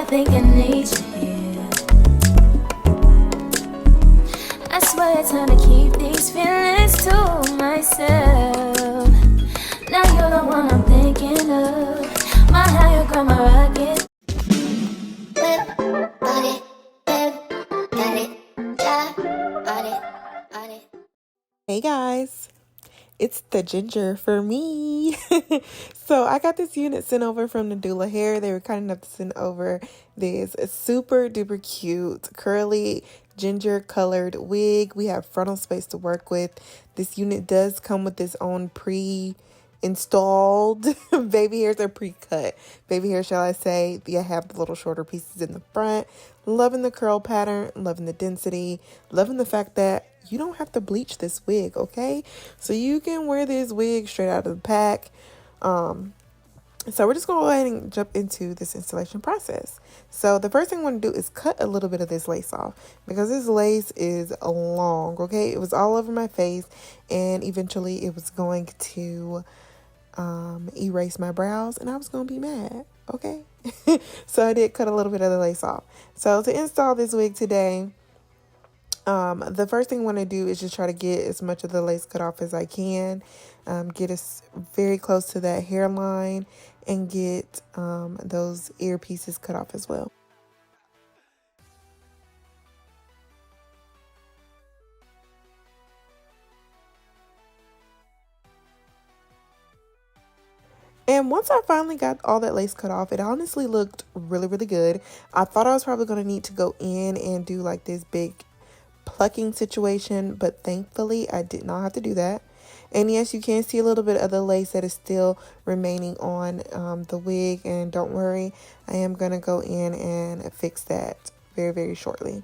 think I need you here. I swear it's time to keep these feelings to myself. Now you're the one I'm thinking of. My higher ground, my rocket. Hey guys, it's the Ginger for me. So I got this unit sent over from Nadula Hair. They were kind enough to send over this super duper cute curly ginger colored wig. We have frontal space to work with. This unit does come with its own pre-installed baby hairs are pre-cut baby hair, shall I say. I have the little shorter pieces in the front. Loving the curl pattern, loving the density, loving the fact that you don't have to bleach this wig, okay? So you can wear this wig straight out of the pack. So we're just going to go ahead and jump into this installation process. So the first thing I want to do is cut a little bit of this lace off because this lace is long, okay? It was all over my face and eventually it was going to erase my brows and I was going to be mad, okay? So I did cut a little bit of the lace off. So to install this wig today, the first thing I want to do is just try to get as much of the lace cut off as I can, get us very close to that hairline and get those ear pieces cut off as well. And once I finally got all that lace cut off, it honestly looked really, really good. I thought I was probably going to need to go in and do like this big plucking situation, but thankfully I did not have to do that. And yes, you can see a little bit of the lace that is still remaining on the wig, and don't worry, I am going to go in and fix that very, very shortly.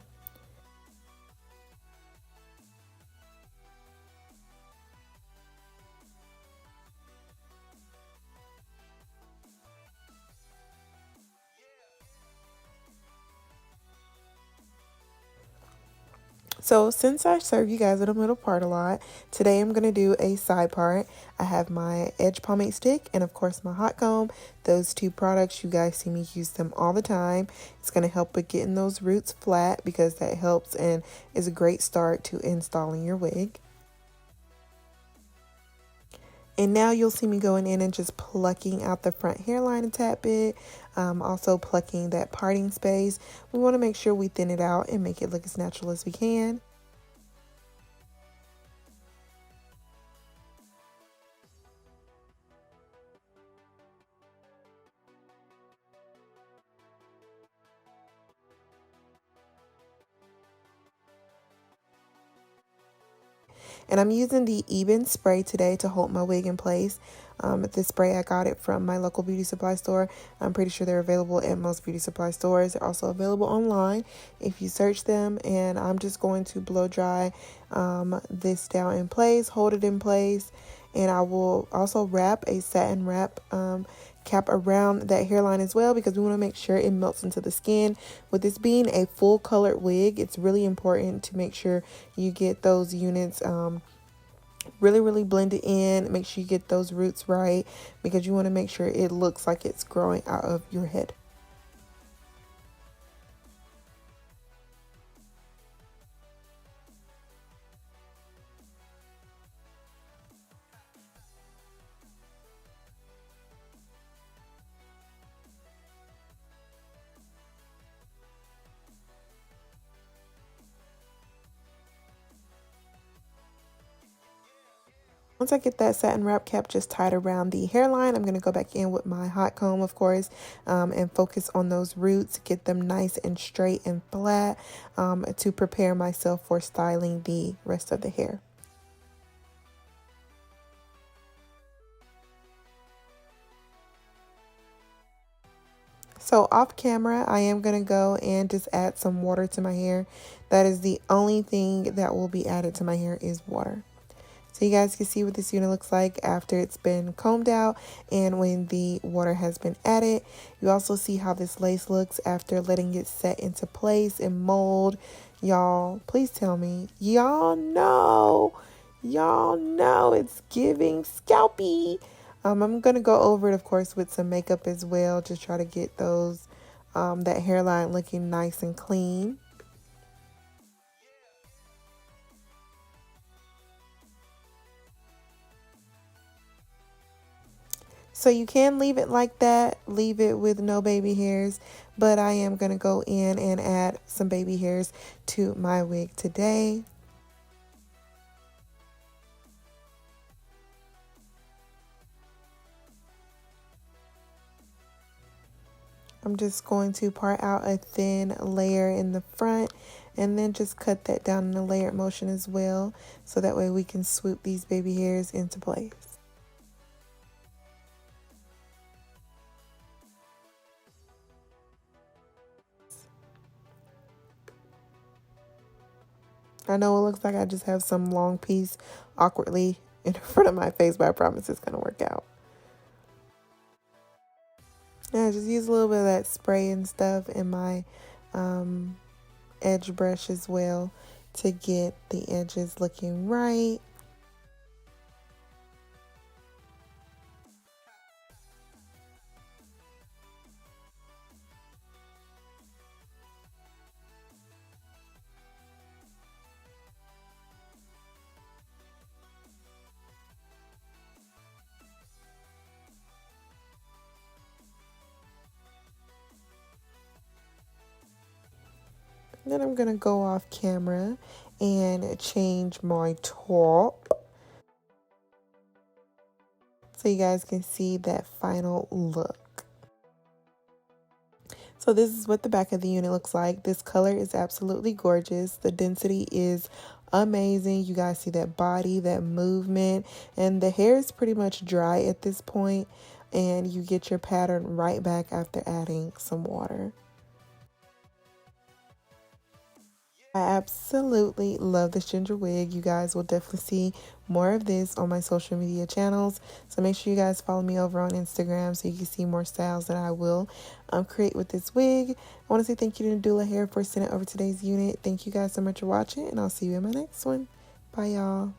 So since I serve you guys in the middle part a lot, today I'm going to do a side part. I have my edge pomade stick and of course my hot comb. Those two products, you guys see me use them all the time. It's going to help with getting those roots flat because that helps and is a great start to installing your wig. And now you'll see me going in and just plucking out the front hairline a tad bit. Also plucking that parting space. We want to make sure we thin it out and make it look as natural as we can. And I'm using the Even spray today to hold my wig in place. This spray, I got it from my local beauty supply store. I'm pretty sure they're available at most beauty supply stores. They're also available online if you search them. And I'm just going to blow dry this down in place, hold it in place. And I will also wrap a satin wrap cap around that hairline as well because we want to make sure it melts into the skin. With this being a full colored wig, it's really important to make sure you get those units really blended in. Make sure you get those roots right because you want to make sure it looks like it's growing out of your head. Once I get that satin wrap cap just tied around the hairline, I'm going to go back in with my hot comb, of course, and focus on those roots, get them nice and straight and flat to prepare myself for styling the rest of the hair. So off camera, I am going to go and just add some water to my hair. That is the only thing that will be added to my hair is water. So you guys can see what this unit looks like after it's been combed out and when the water has been added. You also see how this lace looks after letting it set into place and mold. Y'all, please tell me. Y'all know it's giving scalpy. I'm going to go over it, of course, with some makeup as well. Just try to get those that hairline looking nice and clean. So you can leave it like that, leave it with no baby hairs, but I am going to go in and add some baby hairs to my wig today. I'm just going to part out a thin layer in the front and then just cut that down in a layered motion as well, so that way we can swoop these baby hairs into place. I know it looks like I just have some long piece awkwardly in front of my face, but I promise it's going to work out. Yeah, just use a little bit of that spray and stuff in my edge brush as well to get the edges looking right. Then I'm going to go off camera and change my top so you guys can see that final look. So this is what the back of the unit looks like. This color is absolutely gorgeous. The density is amazing. You guys see that body, that movement, and the hair is pretty much dry at this point, and you get your pattern right back after adding some water. I absolutely love this ginger wig. You guys will definitely see more of this on my social media channels. So make sure you guys follow me over on Instagram so you can see more styles that I will create with this wig. I want to say thank you to Nadula Hair for sending over today's unit. Thank you guys so much for watching, and I'll see you in my next one. Bye, y'all.